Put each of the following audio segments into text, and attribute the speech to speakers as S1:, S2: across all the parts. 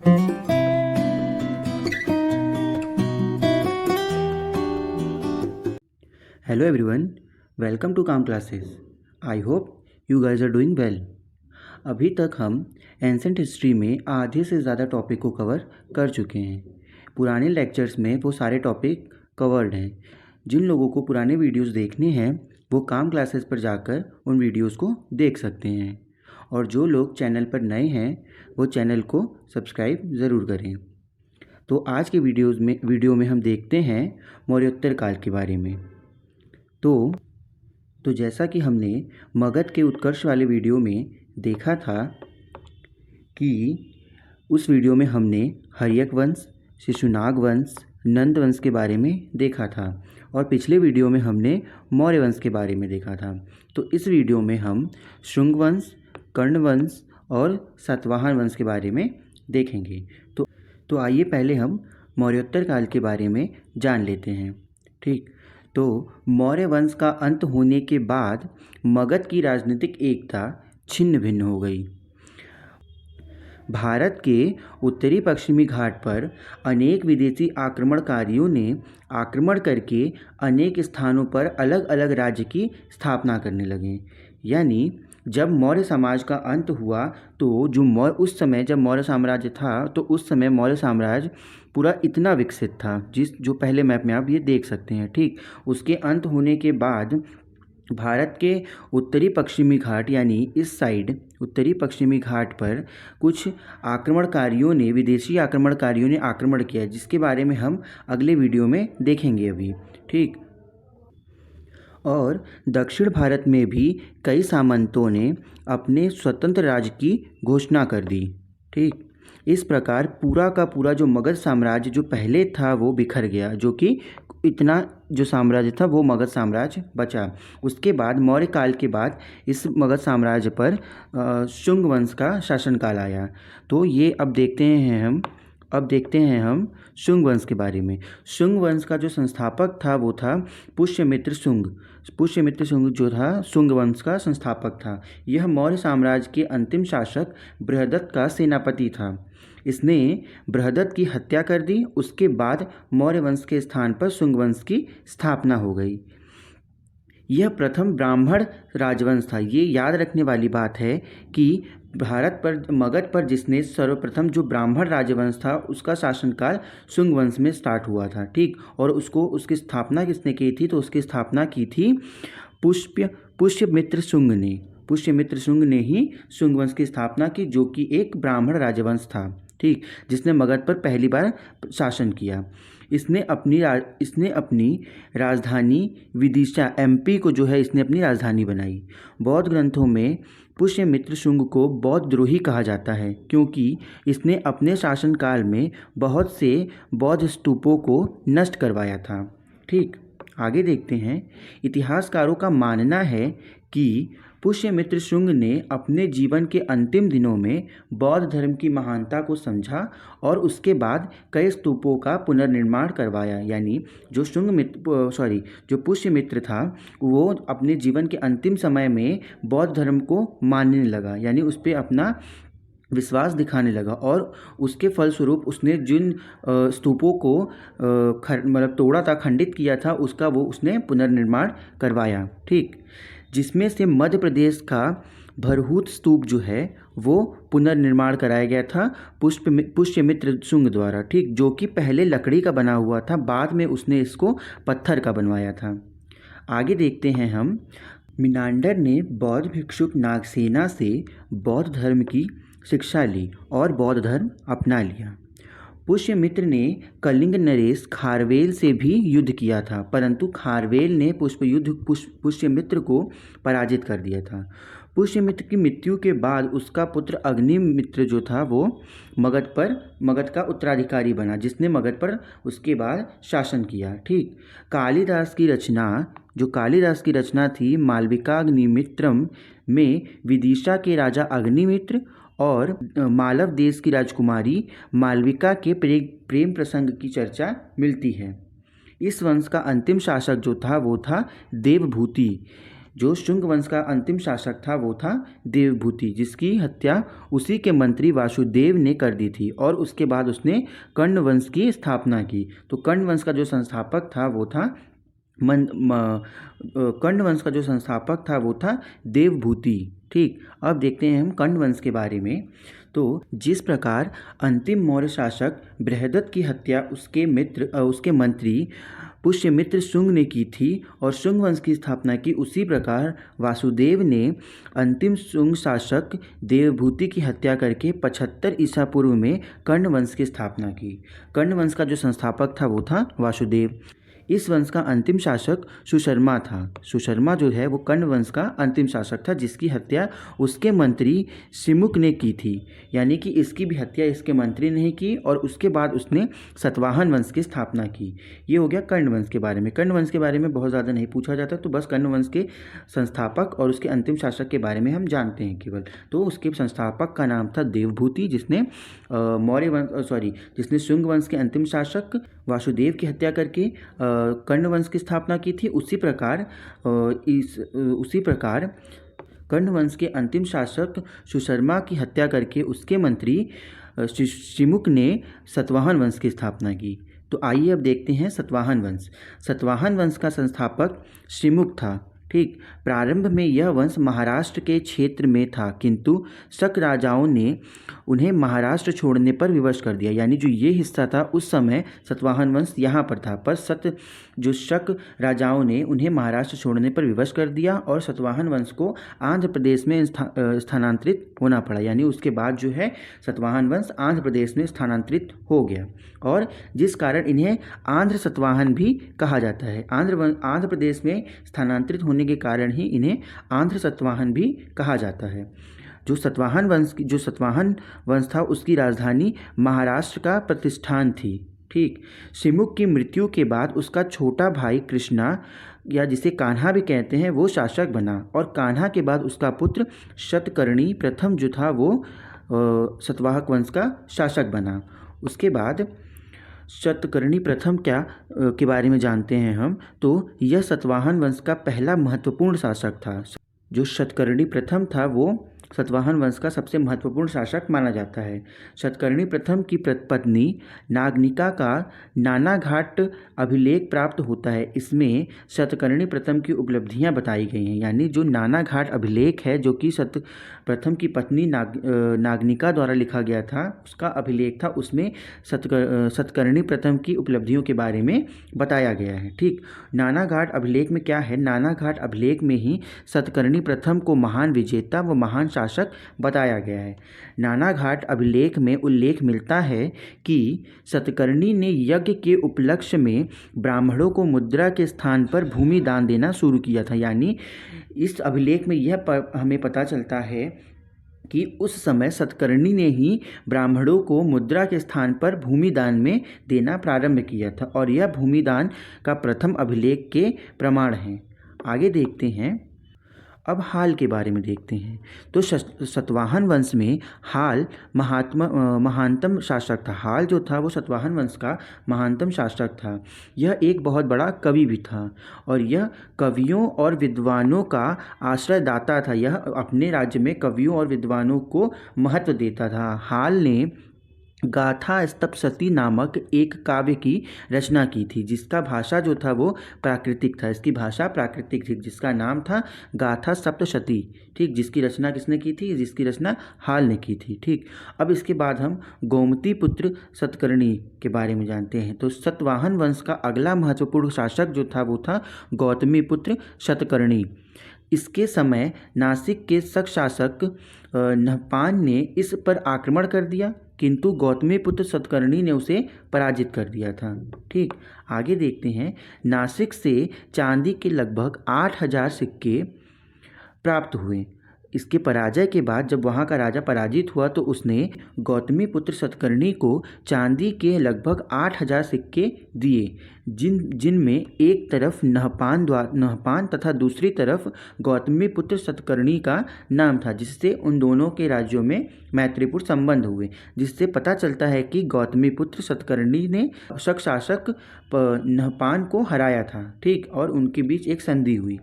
S1: Hello everyone, welcome to काम classes. I hope you guys are doing well. अभी तक हम एंसेंट हिस्ट्री में आधे से ज़्यादा टॉपिक को कवर कर चुके हैं। पुराने लेक्चर्स में वो सारे टॉपिक कवर्ड हैं। जिन लोगों को पुराने वीडियोस देखने हैं वो काम क्लासेस पर जाकर उन वीडियोस को देख सकते हैं, और जो लोग चैनल पर नए हैं वो चैनल को सब्सक्राइब ज़रूर करें। तो आज के वीडियो में हम देखते हैं मौर्योत्तर काल के बारे में। तो जैसा कि हमने मगध के उत्कर्ष वाले वीडियो में देखा था कि उस वीडियो में हमने हर्यक वंश, शिशुनाग वंश, नंद वंश के बारे में देखा था, और पिछले वीडियो में हमने मौर्य वंश के बारे में देखा था। तो इस वीडियो में हम शुंग वंश, कर्ण वंश और सातवाहन वंश के बारे में देखेंगे। तो आइए पहले हम मौर्योत्तर काल के बारे में जान लेते हैं। ठीक, तो मौर्य वंश का अंत होने के बाद मगध की राजनीतिक एकता छिन्न भिन्न हो गई। भारत के उत्तरी पश्चिमी घाट पर अनेक विदेशी आक्रमणकारियों ने आक्रमण करके अनेक स्थानों पर अलग अलग राज्य की स्थापना करने लगे। यानी जब मौर्य समाज का अंत हुआ तो उस समय जब मौर्य साम्राज्य था तो उस समय मौर्य साम्राज्य पूरा इतना विकसित था जो पहले मैप में आप ये देख सकते हैं। ठीक, उसके अंत होने के बाद भारत के उत्तरी पश्चिमी घाट यानी इस साइड उत्तरी पश्चिमी घाट पर कुछ विदेशी आक्रमणकारियों ने आक्रमण किया, जिसके बारे में हम अगले वीडियो में देखेंगे अभी। ठीक, और दक्षिण भारत में भी कई सामंतों ने अपने स्वतंत्र राज्य की घोषणा कर दी। ठीक, इस प्रकार पूरा का पूरा जो मगध साम्राज्य जो पहले था वो बिखर गया, जो कि इतना जो साम्राज्य था वो मगध साम्राज्य बचा। उसके बाद मौर्य काल के बाद इस मगध साम्राज्य पर शुंग वंश का शासनकाल आया। तो ये अब देखते हैं हम शुंग वंश के बारे में। शुंग वंश का जो संस्थापक था वो था पुष्यमित्र शुंग। पुष्यमित्र शुंग जो था शुंग वंश का संस्थापक था। यह मौर्य साम्राज्य के अंतिम शासक बृहदत्त का सेनापति था। इसने बृहदत्त की हत्या कर दी। उसके बाद मौर्य वंश के स्थान पर शुंग वंश की स्थापना हो गई। यह प्रथम ब्राह्मण राजवंश था। ये याद रखने वाली बात है कि मगध पर जिसने सर्वप्रथम जो ब्राह्मण राजवंश था उसका शासनकाल शुंग वंश में स्टार्ट हुआ था। ठीक, और उसकी स्थापना किसने की थी? तो उसकी स्थापना की थी पुष्यमित्र शुंग ने। पुष्यमित्र शुंग ने ही शुंग वंश की स्थापना की, जो कि एक ब्राह्मण राजवंश था। ठीक, जिसने मगध पर पहली बार शासन किया। इसने अपनी राजधानी विदिशा एमपी को जो है इसने अपनी राजधानी बनाई। बौद्ध ग्रंथों में पुष्यमित्र शुंग को बौद्ध द्रोही कहा जाता है, क्योंकि इसने अपने शासनकाल में बहुत से बौद्ध स्तूपों को नष्ट करवाया था। ठीक, आगे देखते हैं। इतिहासकारों का मानना है कि पुष्यमित्र शुंग ने अपने जीवन के अंतिम दिनों में बौद्ध धर्म की महानता को समझा और उसके बाद कई स्तूपों का पुनर्निर्माण करवाया। यानी जो पुष्यमित्र था वो अपने जीवन के अंतिम समय में बौद्ध धर्म को मानने लगा, यानी उस पर अपना विश्वास दिखाने लगा, और उसके फलस्वरूप उसने जिन स्तूपों को तोड़ा था, खंडित किया था, उसने पुनर्निर्माण करवाया। ठीक, जिसमें से मध्य प्रदेश का भरहूत स्तूप जो है वो पुनर्निर्माण कराया गया था पुष्यमित्र शुंग द्वारा। ठीक, जो कि पहले लकड़ी का बना हुआ था, बाद में उसने इसको पत्थर का बनवाया था। आगे देखते हैं हम। मिनांडर ने बौद्ध भिक्षुक नागसेना से बौद्ध धर्म की शिक्षा ली और बौद्ध धर्म अपना लिया। पुष्यमित्र ने कलिंग नरेश खारवेल से भी युद्ध किया था, परंतु खारवेल ने पुष्यमित्र को पराजित कर दिया था। पुष्यमित्र की मृत्यु के बाद उसका पुत्र अग्निमित्र जो था वो मगध का उत्तराधिकारी बना, जिसने मगध पर उसके बाद शासन किया। ठीक, कालिदास की रचना थी मालविकाग्निमित्रम में विदिशा के राजा अग्निमित्र और मालव देश की राजकुमारी मालविका के प्रेम प्रसंग की चर्चा मिलती है। इस वंश का अंतिम शासक जो था वो था देवभूति। जो शुंग वंश का अंतिम शासक था वो था देवभूति, जिसकी हत्या उसी के मंत्री वासुदेव ने कर दी थी और उसके बाद उसने कर्ण वंश की स्थापना की। तो कर्ण वंश का जो संस्थापक था वो था कर्ण वंश का जो संस्थापक था वो था देवभूति। ठीक, अब देखते हैं हम कर्ण वंश के बारे में। तो जिस प्रकार अंतिम मौर्य शासक बृहदत्त की हत्या उसके मंत्री पुष्यमित्र शुंग ने की थी और शुंग वंश की स्थापना की, उसी प्रकार वासुदेव ने अंतिम शुंग शासक देवभूति की हत्या करके 75 ईसा पूर्व में कर्ण वंश की स्थापना की। कर्ण वंश का जो संस्थापक था वो था वासुदेव। इस वंश का अंतिम शासक सुशर्मा था। सुशर्मा जो है वो कर्ण वंश का अंतिम शासक था, जिसकी हत्या उसके मंत्री सिमुक ने की थी। यानी कि इसकी भी हत्या इसके मंत्री ने की और उसके बाद उसने सतवाहन वंश की स्थापना की। ये हो गया कर्ण वंश के बारे में। कर्ण वंश के बारे में बहुत ज़्यादा नहीं पूछा जाता, तो बस कर्ण वंश के संस्थापक और उसके अंतिम शासक के बारे में हम जानते हैं केवल। तो उसके संस्थापक का नाम था देवभूति, जिसने जिसने शुंग वंश के अंतिम शासक वासुदेव की हत्या करके कर्ण वंश की स्थापना की थी। उसी प्रकार कर्ण वंश के अंतिम शासक सुशर्मा की हत्या करके उसके मंत्री शिमुक ने सतवाहन वंश की स्थापना की। तो आइए अब देखते हैं सतवाहन वंश। सतवाहन वंश का संस्थापक शिमुक था। ठीक, प्रारंभ में यह वंश महाराष्ट्र के क्षेत्र में था, किंतु शक राजाओं ने उन्हें महाराष्ट्र छोड़ने पर विवश कर दिया। यानी जो ये हिस्सा था उस समय सतवाहन वंश यहाँ पर था, पर शक राजाओं ने उन्हें महाराष्ट्र छोड़ने पर विवश कर दिया और सतवाहन वंश को आंध्र प्रदेश में स्थानांतरित होना पड़ा। यानी उसके बाद जो है सतवाहन वंश आंध्र प्रदेश में स्थानांतरित हो गया और जिस कारण इन्हें आंध्र सतवाहन भी कहा जाता है। आंध्र प्रदेश में स्थानांतरित होने के कारण ही इन्हें आंध्र सतवाहन भी कहा जाता है। जो सतवाहन वंश था उसकी राजधानी महाराष्ट्र का प्रतिष्ठान थी। ठीक, शिमुक की मृत्यु के बाद उसका छोटा भाई कृष्णा, या जिसे कान्हा भी कहते हैं, वो शासक बना और कान्हा के बाद उसका पुत्र शतकर्णी प्रथम जो था वो सतवाहक वंश का शासक बना। उसके बाद शतकर्णी प्रथम के बारे में जानते हैं हम। तो यह सतवाहन वंश का पहला महत्वपूर्ण शासक था। जो शतकर्णी प्रथम था वो सतवाहन वंश का सबसे महत्वपूर्ण शासक माना जाता है। शतकर्णी प्रथम की पत्नी नागनिका का नानाघाट अभिलेख प्राप्त होता है। इसमें शतकर्णी प्रथम की उपलब्धियां बताई गई हैं। यानी जो नानाघाट अभिलेख है, जो कि प्रथम की पत्नी नागनिका द्वारा लिखा गया था, उसका अभिलेख था, उसमें शतकर्णी प्रथम की उपलब्धियों के बारे में बताया गया है। ठीक, नानाघाट अभिलेख में क्या है? नानाघाट अभिलेख में ही शतकर्णी प्रथम को महान विजेता व महान शासक बताया गया है। नानाघाट अभिलेख में उल्लेख मिलता है कि शतकर्णी ने यज्ञ के उपलक्ष्य में ब्राह्मणों को मुद्रा के स्थान पर भूमि दान देना शुरू किया था। यानी इस अभिलेख में यह हमें पता चलता है कि उस समय शतकर्णी ने ही ब्राह्मणों को मुद्रा के स्थान पर भूमि दान में देना प्रारंभ किया था और यह भूमि दान का प्रथम अभिलेख के प्रमाण हैं। आगे देखते हैं, अब हाल के बारे में देखते हैं। तो सतवाहन वंश में हाल महानतम शासक था। हाल जो था वो सतवाहन वंश का महानतम शासक था। यह एक बहुत बड़ा कवि भी था और यह कवियों और विद्वानों का आश्रयदाता था। यह अपने राज्य में कवियों और विद्वानों को महत्व देता था। हाल ने गाथा सप्तशती नामक एक काव्य की रचना की थी, जिसका भाषा जो था वो प्राकृतिक था। इसकी भाषा प्राकृतिक थी, जिसका नाम था गाथा सप्तशती। ठीक, जिसकी रचना किसने की थी? जिसकी रचना हाल ने की थी। ठीक, अब इसके बाद हम गोमती पुत्र शतकर्णी के बारे में जानते हैं। तो सतवाहन वंश का अगला महत्वपूर्ण शासक जो था वो था गौतमी पुत्र शतकर्णी। इसके समय नासिक के शक शासक नहपान ने इस पर आक्रमण कर दिया, किंतु गौतमी पुत्र शतकर्णी ने उसे पराजित कर दिया था। ठीक, आगे देखते हैं। नासिक से चांदी के लगभग 8000 सिक्के प्राप्त हुए। इसके पराजय के बाद जब वहाँ का राजा पराजित हुआ तो उसने गौतमी पुत्र शतकर्णी को चांदी के लगभग 8000 सिक्के दिए, जिनमें एक तरफ नहपान तथा दूसरी तरफ गौतमी पुत्र शतकर्णी का नाम था, जिससे उन दोनों के राज्यों में मैत्रीपूर्ण संबंध हुए, जिससे पता चलता है कि गौतमी पुत्र शतकर्णी ने शक शासक नहपान को हराया था। ठीक, और उनके बीच एक संधि हुई।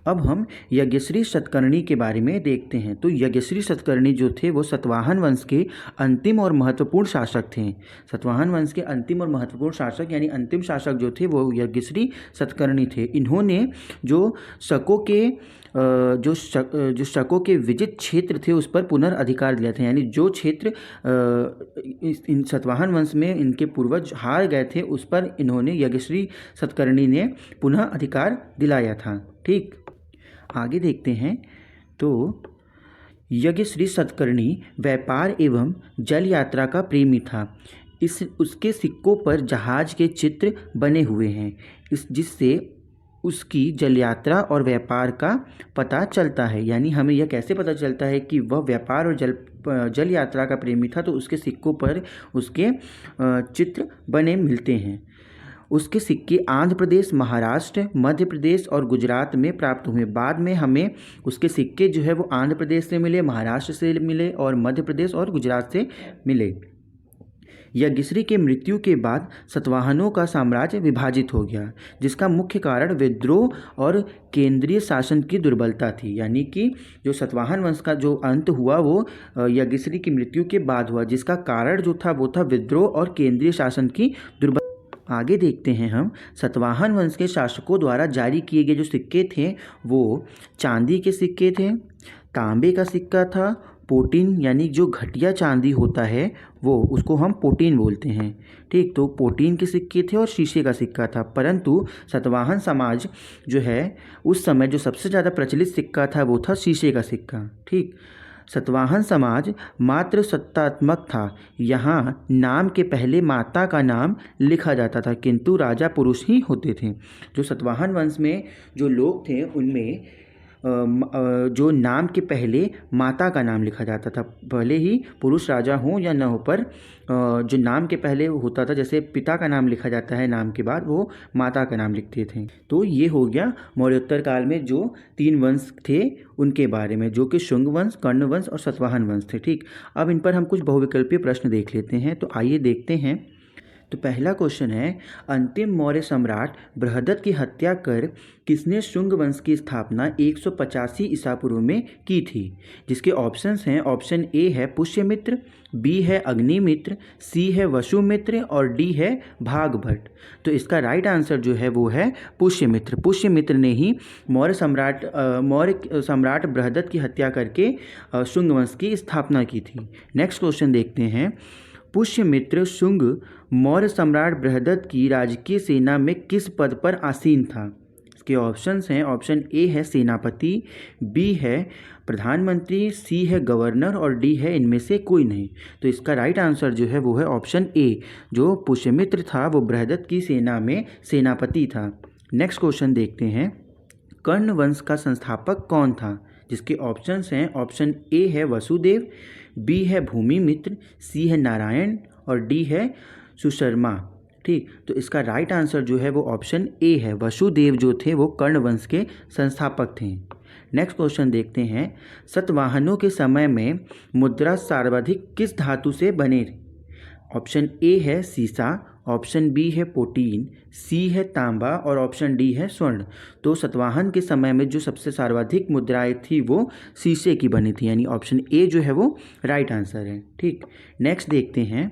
S1: अब हम यज्ञश्री सतकर्णी के बारे में देखते हैं। तो यज्ञश्री सतकर्णी जो थे वो सातवाहन वंश के अंतिम और महत्वपूर्ण शासक थे। सातवाहन वंश के अंतिम और महत्वपूर्ण शासक यानी अंतिम शासक जो थे वो यज्ञश्री सतकर्णी थे। इन्होंने जो शकों के विजित क्षेत्र थे उस पर पुनर्अधिकार दिया था, यानी जो क्षेत्र इन सातवाहन वंश में इनके पूर्वज हार गए थे उस पर इन्होंने यज्ञश्री सतकर्णी ने पुनः अधिकार दिलाया था। ठीक, आगे देखते हैं। तो यज्ञश्री सतकर्णी व्यापार एवं जल यात्रा का प्रेमी था। उसके सिक्कों पर जहाज के चित्र बने हुए हैं, जिससे उसकी जल यात्रा और व्यापार का पता चलता है। यानी हमें यह कैसे पता चलता है कि वह व्यापार और जल यात्रा का प्रेमी था, तो उसके सिक्कों पर उसके चित्र बने मिलते हैं। उसके सिक्के आंध्र प्रदेश, महाराष्ट्र, मध्य प्रदेश और गुजरात में प्राप्त हुए। बाद में हमें उसके सिक्के जो है वो आंध्र प्रदेश से मिले, महाराष्ट्र से मिले और मध्य प्रदेश और गुजरात से मिले। यज्ञश्री के मृत्यु के बाद सातवाहनों का साम्राज्य विभाजित हो गया, जिसका मुख्य कारण विद्रोह और केंद्रीय शासन की दुर्बलता थी। यानी कि जो सातवाहन वंश का जो अंत हुआ वो यज्ञश्री की मृत्यु के बाद हुआ, जिसका कारण जो था वो था विद्रोह और केंद्रीय शासन की दुर्बलता। आगे देखते हैं हम। सातवाहन वंश के शासकों द्वारा जारी किए गए जो सिक्के थे वो चांदी के सिक्के थे, तांबे का सिक्का था, पोटीन यानी जो घटिया चांदी होता है वो उसको हम पोटीन बोलते हैं। ठीक, तो पोटीन के सिक्के थे और शीशे का सिक्का था। परंतु सातवाहन समाज जो है उस समय जो सबसे ज़्यादा प्रचलित सिक्का था वो था शीशे का सिक्का। ठीक, सातवाहन समाज मात्र सत्तात्मक था। यहाँ नाम के पहले माता का नाम लिखा जाता था, किंतु राजा पुरुष ही होते थे। जो सातवाहन वंश में जो लोग थे उनमें जो नाम के पहले माता का नाम लिखा जाता था, भले ही पुरुष राजा हो या न हो, पर जो नाम के पहले होता था, जैसे पिता का नाम लिखा जाता है नाम के बाद, वो माता का नाम लिखते थे। तो ये हो गया मौर्योत्तर काल में जो 3 वंश थे उनके बारे में, जो कि शुंग वंश, कर्ण वंश और सातवाहन वंश थे। ठीक, अब इन पर हम कुछ बहुविकल्पीय प्रश्न देख लेते हैं। तो आइए देखते हैं। तो पहला क्वेश्चन है, अंतिम मौर्य सम्राट बृहदत्त की हत्या कर किसने शुंग वंश की स्थापना 185 ईसा पूर्व में की थी? जिसके ऑप्शंस हैं, ऑप्शन ए है पुष्यमित्र, बी है अग्निमित्र, सी है वसुमित्र और डी है भागभट्ट। तो इसका राइट आंसर जो है वो है पुष्यमित्र। पुष्यमित्र ने ही मौर्य सम्राट बृहदत्त की हत्या करके शुंग वंश की स्थापना की थी। नेक्स्ट क्वेश्चन देखते हैं। पुष्यमित्र शुंग मौर्य सम्राट बृहदत्त की राजकीय सेना में किस पद पर आसीन था? इसके ऑप्शंस हैं, ऑप्शन ए है सेनापति, बी है प्रधानमंत्री, सी है गवर्नर और डी है इनमें से कोई नहीं। तो इसका राइट आंसर जो है वो है ऑप्शन ए। जो पुष्यमित्र था वो बृहदत्त की सेना में सेनापति था। नेक्स्ट क्वेश्चन देखते हैं। कर्ण वंश का संस्थापक कौन था? जिसके ऑप्शंस हैं, ऑप्शन ए है वसुदेव, बी है भूमिमित्र, सी है नारायण और डी है सुशर्मा। ठीक, तो इसका राइट आंसर जो है वो ऑप्शन ए है। वसुदेव जो थे वो कर्ण वंश के संस्थापक थे। नेक्स्ट क्वेश्चन देखते हैं। सातवाहनों के समय में मुद्रा सर्वाधिक किस धातु से बने? ऑप्शन ए है सीसा, ऑप्शन बी है पोटीन, सी है तांबा और ऑप्शन डी है स्वर्ण। तो सातवाहन के समय में जो सबसे सर्वाधिक मुद्राएं थी वो शीशे की बनी थी, यानी ऑप्शन ए जो है वो राइट आंसर है। ठीक, नेक्स्ट देखते हैं।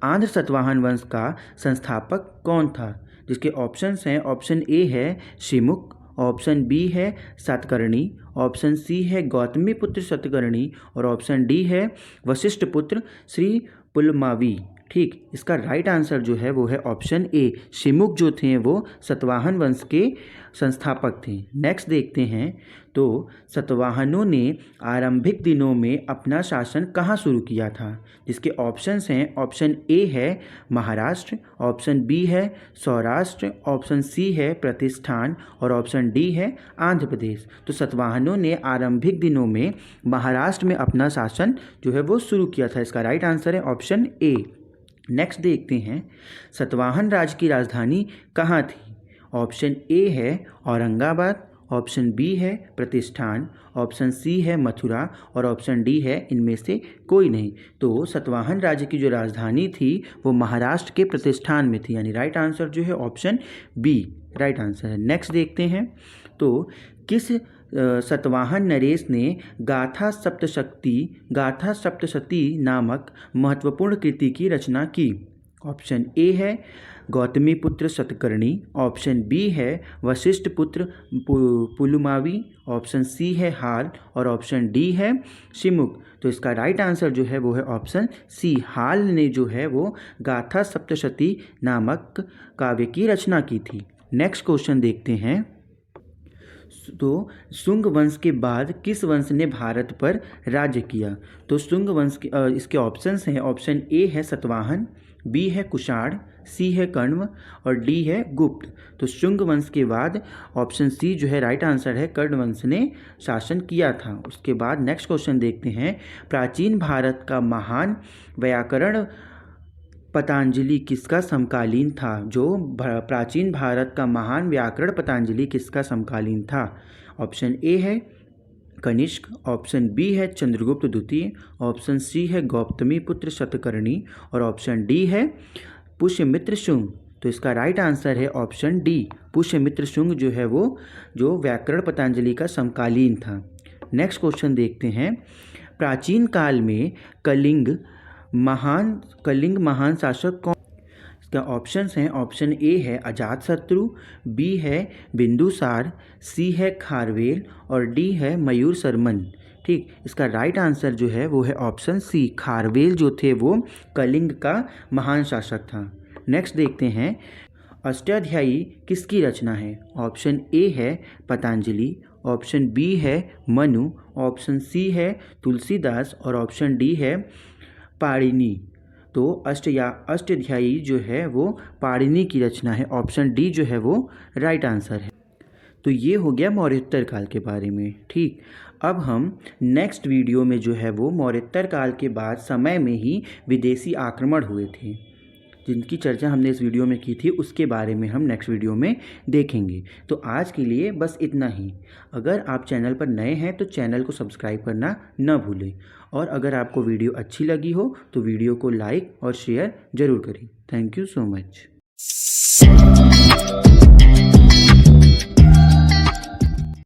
S1: आंध्र सातवाहन वंश का संस्थापक कौन था? जिसके ऑप्शंस हैं, ऑप्शन ए है शिमुक, ऑप्शन बी है सातकर्णी, ऑप्शन सी है गौतमी पुत्र सातकर्णी और ऑप्शन डी है वशिष्ठ पुत्र श्री पुलमावी। ठीक, इसका राइट आंसर जो है वो है ऑप्शन ए। शिमुक जो थे वो सातवाहन वंश के संस्थापक थे। नेक्स्ट देखते हैं। तो सातवाहनों ने आरंभिक दिनों में अपना शासन कहाँ शुरू किया था? जिसके ऑप्शंस हैं, ऑप्शन ए है महाराष्ट्र, ऑप्शन बी है सौराष्ट्र, ऑप्शन सी है प्रतिष्ठान और ऑप्शन डी है आंध्र प्रदेश। तो सातवाहनों ने आरंभिक दिनों में महाराष्ट्र में अपना शासन जो है वो शुरू किया था। इसका राइट आंसर है ऑप्शन ए। नेक्स्ट देखते हैं। सातवाहन राज्य की राजधानी कहाँ थी? ऑप्शन ए है औरंगाबाद, ऑप्शन बी है प्रतिष्ठान, ऑप्शन सी है मथुरा और ऑप्शन डी है इनमें से कोई नहीं। तो सातवाहन राज्य की जो राजधानी थी वो महाराष्ट्र के प्रतिष्ठान में थी, यानी राइट आंसर जो है ऑप्शन बी राइट आंसर है। नेक्स्ट देखते हैं। तो किस सतवाहन नरेश ने गाथा सप्तशती नामक महत्वपूर्ण कृति की रचना की? ऑप्शन ए है गौतमी पुत्र सतकर्णी, ऑप्शन बी है वशिष्ठ पुत्र पुलुमावी, ऑप्शन सी है हाल और ऑप्शन डी है शिमुक। तो इसका राइट आंसर जो है वो है ऑप्शन सी, हाल ने जो है वो गाथा सप्तशती नामक काव्य की रचना की थी। नेक्स्ट क्वेश्चन देखते हैं। तो शुंग वंश के बाद किस वंश ने भारत पर राज्य किया? तो शुंग वंश के इसके ऑप्शंस हैं। ऑप्शन ए है सतवाहन, बी है कुषाण, सी है कण्व और डी है गुप्त। तो शुंग वंश के बाद ऑप्शन सी जो है राइट आंसर है, कण्व वंश ने शासन किया था। उसके बाद नेक्स्ट क्वेश्चन देखते हैं। प्राचीन भारत का महान व्याकरण पतंजलि किसका समकालीन था? जो प्राचीन भारत का महान व्याकरण पतंजलि किसका समकालीन था? ऑप्शन ए है कनिष्क, ऑप्शन बी है चंद्रगुप्त द्वितीय, ऑप्शन सी है गौतमी पुत्र सतकर्णी और ऑप्शन डी है पुष्यमित्र शुंग। तो इसका राइट आंसर है ऑप्शन डी, पुष्यमित्र शुंग जो है वो जो व्याकरण पतंजलि का समकालीन था। नेक्स्ट क्वेश्चन देखते हैं। प्राचीन काल में कलिंग महान शासक कौन? इसका ऑप्शंस हैं। ऑप्शन ए है अजातशत्रु, बी है बिंदुसार, सी है खारवेल और डी है मयूर शर्मन। ठीक, इसका राइट आंसर जो है वो है ऑप्शन सी, खारवेल जो थे वो कलिंग का महान शासक था। नेक्स्ट देखते हैं। अष्टाध्यायी किसकी रचना है? ऑप्शन ए है पतंजलि, ऑप्शन बी है मनु, ऑप्शन सी है तुलसीदास और ऑप्शन डी है पाणिनि। तो अष्टाध्यायी जो है वो पाणिनि की रचना है। ऑप्शन डी जो है वो राइट आंसर है। तो ये हो गया मौर्योत्तर काल के बारे में। ठीक, अब हम नेक्स्ट वीडियो में जो है वो मौर्योत्तर काल के बाद समय में ही विदेशी आक्रमण हुए थे, जिनकी चर्चा हमने इस वीडियो में की थी, उसके बारे में हम नेक्स्ट वीडियो में देखेंगे। तो आज के लिए बस इतना ही। अगर आप चैनल पर नए हैं तो चैनल को सब्सक्राइब करना न भूलें और अगर आपको वीडियो अच्छी लगी हो तो वीडियो को लाइक और शेयर ज़रूर करें। Thank you so much.